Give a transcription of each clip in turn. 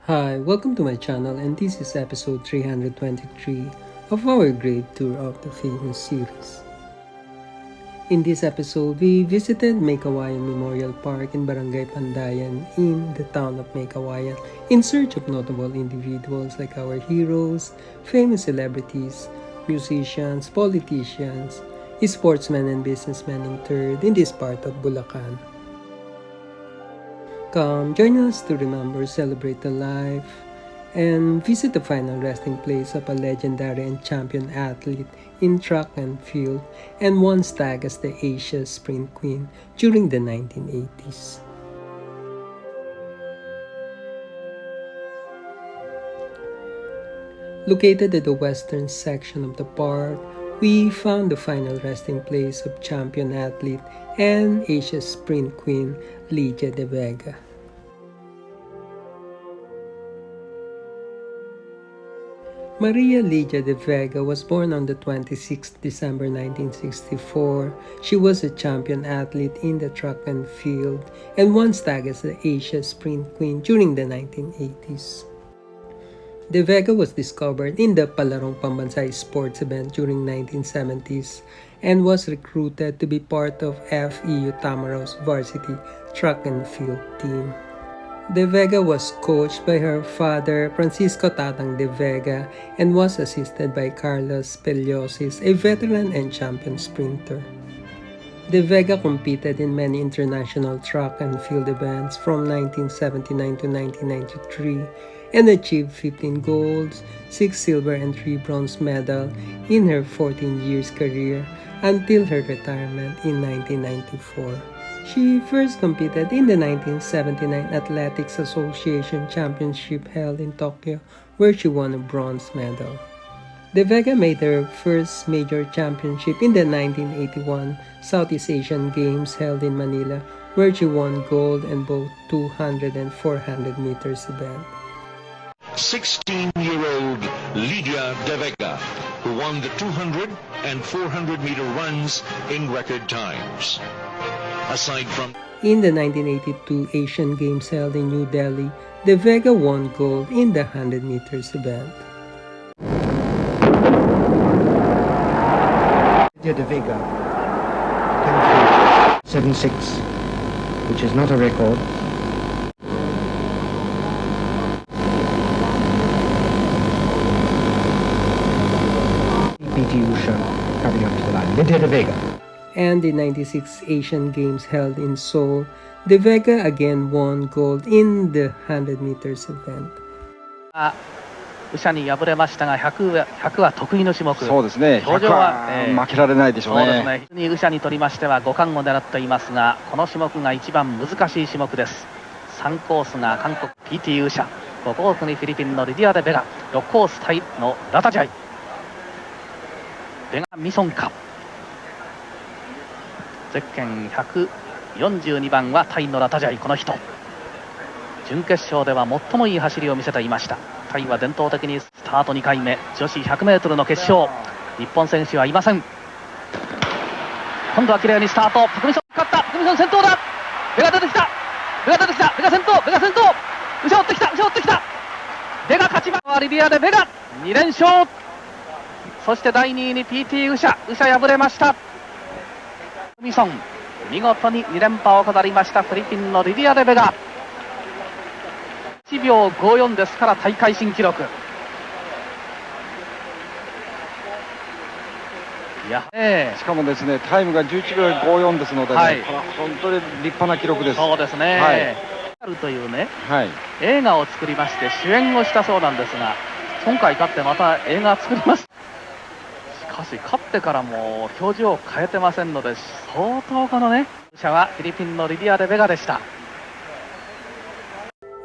Hi, welcome to my channel, and this is episode 323 of our Gravetour of the famous series. In this episode, we visited Meycauayan Memorial Park in Barangay Pandayan in the town of Meycauayan in search of notable individuals like our heroes, famous celebrities, musicians, politicians, sportsmen and businessmen interred in this part of Bulacan. Come, join us to remember, celebrate the life, and visit the final resting place of a legendary and champion athlete in track and field and once tagged as the Asia Sprint Queen during the 1980s. Located at the western section of the park, we found the final resting place of champion athlete and Asia Sprint Queen Lydia de Vega. Maria Lydia de Vega was born on the 26th December 1964. She was a champion athlete in the track and field and once tagged as the Asia Sprint Queen during the 1980s. De Vega was discovered in the Palarong Pambansay sports event during 1970s and was recruited to be part of FEU Tamarau's varsity track and field team. De Vega was coached by her father, Francisco Tatang de Vega, and was assisted by Carlos Peliosis, a veteran and champion sprinter. De Vega competed in many international track and field events from 1979 to 1993 and achieved 15 golds, 6 silver and 3 bronze medals in her 14 years career until her retirement in 1994. She first competed in the 1979 Athletics Association Championship held in Tokyo, where she won a bronze medal. De Vega made her first major championship in the 1981 Southeast Asian Games held in Manila, where she won gold in both 200 and 400 meters event. 16-year-old Lydia de Vega, who won the 200 and 400 meter runs in record times. Aside from in the 1982 Asian Games held in New Delhi, De Vega won gold in the 100 meters event. Lydia de Vega, 7.6, which is not a record. PT Usha coming up to the line. Lydia de Vega. And the 96 Asian Games held in Seoul, De Vega again won gold in the 100 meters event. ウシャに敗れましたが100は得意の種目。そうですね。表情は、負けられないでしょうね。そうですね。ウシャにとりましては5冠を狙っていますが、この種目が一番難しい種目です。3コースが韓国 PT ウシャ、5コースにフィリピンのリディア・デ・ベガ、6コースタイのラタジャイ、ベガ・ミソンカ。ゼッケン142番はタイのラタジャイ、この人。準決勝では最もいい走りを見せていました。タイは伝統的にスタート2回目、女子 100m の決勝、日本選手はいません。今度は綺麗にスタート、パクミソン勝った、パクミソン先頭だ、ベガ出てきた、ベガ出てきた、ベガ先頭、ベガ先頭、後ろ追ってきた、後ろ追ってきた、ベガ勝ちました。リビアでベガ2連勝。そして第2位に PT ウシャ敗れました。ミソン見事に2連覇を飾りました。フィリピンのリディア・デ・ベガ、1秒54ですから大会新記録。いや、しかもですね、タイムが11秒54ですので、ね、これは本当に立派な記録です。そうですね。はい、あるというね、はい、映画を作りまして主演をしたそうなんですが、今回勝ってまた映画作ります。しかし勝ってからも表情を変えてませんので、相当このね、者はフィリピンのリディア・デ・ベガでした。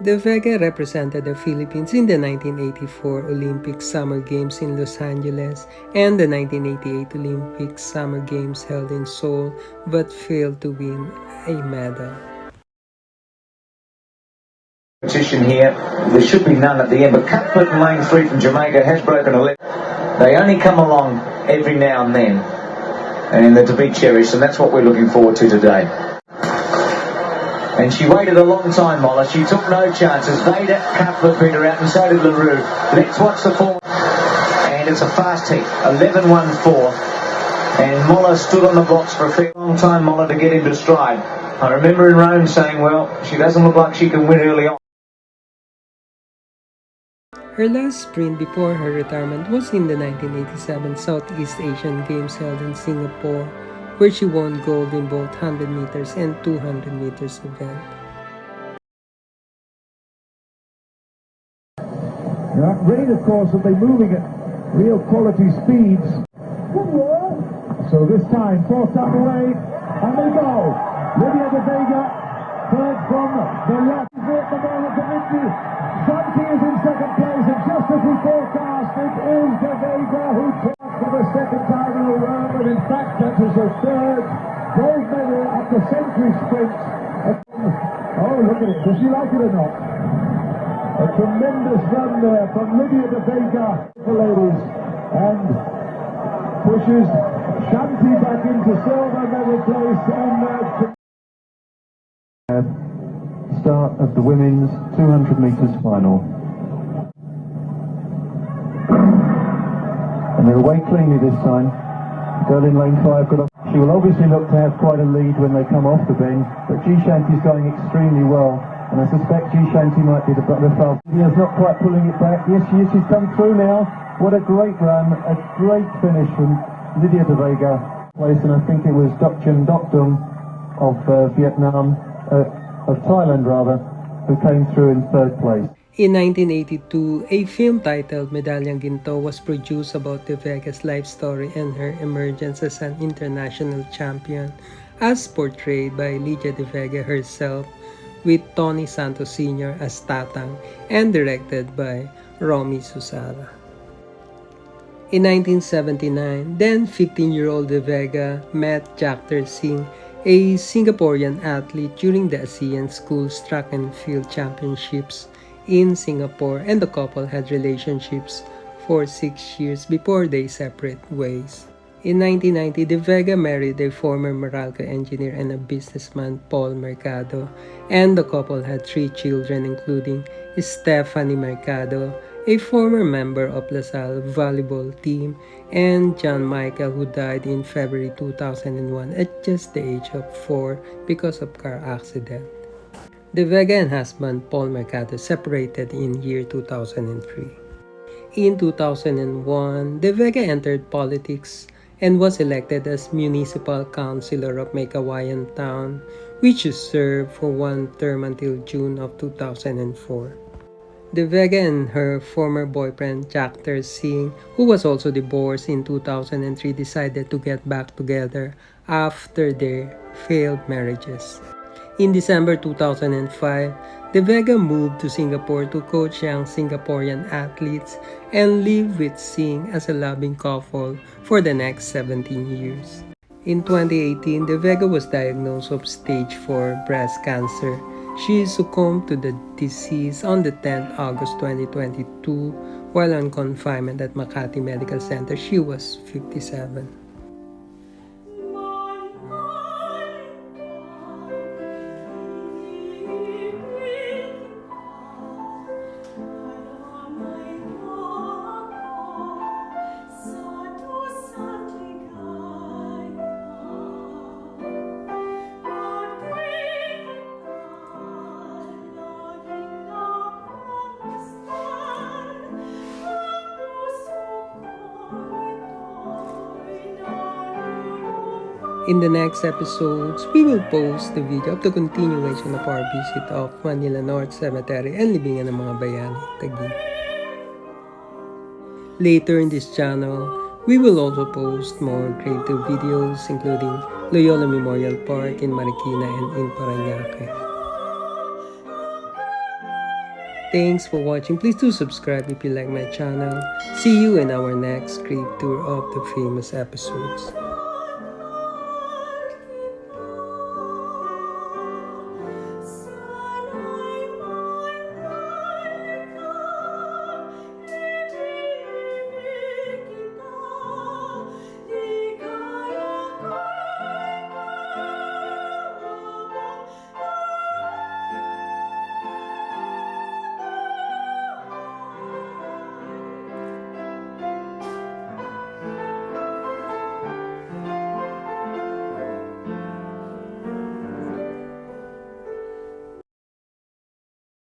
De Vega represented the Philippines in the 1984 Olympic Summer Games in Los Angeles and the 1988 Olympic Summer Games held in Seoul, but failed to win a medal. Competition here, there should be none at the end, but Cuthbert in lane 3 from Jamaica has broken a leg. They only come along every now and then, and they're to be cherished, and that's what we're looking forward to today. And she waited a long time, Moller. She took no chances. Vega Cuthbert beat her out, and so did LaRue. Let's watch the form. And it's a fast heat, 11.14. And Moller stood on the blocks for a fair long time, Moller, to get into stride. I remember in Rome saying, well, she doesn't look like she can win early on. Her last sprint before her retirement was in the 1987 Southeast Asian Games held in Singapore, where she won gold in both 100 meters and 200 meters event. Yeah, Rain, of course, will be moving at real quality speeds. So this time, forced out the way, and they go. Lydia de Vega, third from the left. At the moment, Dimitri Shanti is in second place, and just as we forecast, it is de Vega who took for the second time in a row, and in fact, that is her third gold medal at the century sprint. Oh, look at it. Does she like it or not? A tremendous run there from Lydia de Vega, the ladies, and pushes Shanti back into silver medal place, and start of the women's 200 metres final. And they're away cleanly this time. Girl in lane 5 got off. She will obviously look to have quite a lead when they come off the bend, but G Shanti's going extremely well, and I suspect G Shanti might be the fastest. Lydia's not quite pulling it back. Yes, she is. She's come through now. What a great run, a great finish from Lydia de Vega. And I think it was Dokchen Dokdum of Vietnam, of Thailand rather, who came through in third place. In 1982, a film titled Medalyang Ginto was produced about de Vega's life story and her emergence as an international champion, as portrayed by Lydia de Vega herself, with Tony Santos Sr. as Tatang and directed by Romy Susara. In 1979, then 15-year-old de Vega met Jakter Singh, a Singaporean athlete, during the ASEAN Schools Track and Field Championships in Singapore, and the couple had relationships for 6 years before they separate ways. In 1990, de Vega married a former Meralco engineer and a businessman, Paul Mercado, and the couple had 3 children, including Stephanie Mercado, a former member of LaSalle volleyball team, and John Michael, who died in February 2001 at just the age of 4 because of car accident. De Vega and husband Paul Mercado separated in year 2003. In 2001, De Vega entered politics and was elected as municipal councilor of Meycauayan town, which she served for 1 term until June of 2004. De Vega and her former boyfriend Jakter Singh, who was also divorced in 2003, decided to get back together after their failed marriages. In December 2005, De Vega moved to Singapore to coach young Singaporean athletes and live with Singh as a loving couple for the next 17 years. In 2018, De Vega was diagnosed with stage 4 breast cancer. She succumbed to the disease on the 10th August 2022 while on confinement at Makati Medical Center. She was 57. In the next episodes, we will post the video of the continuation of our visit of Manila North Cemetery and libingan ng mga bayani, Taguig. Later in this channel, we will also post more creative videos including Loyola Memorial Park in Marikina and in Parañaque. Thanks for watching. Please do subscribe if you like my channel. See you in our next Gravetour of the famous episodes.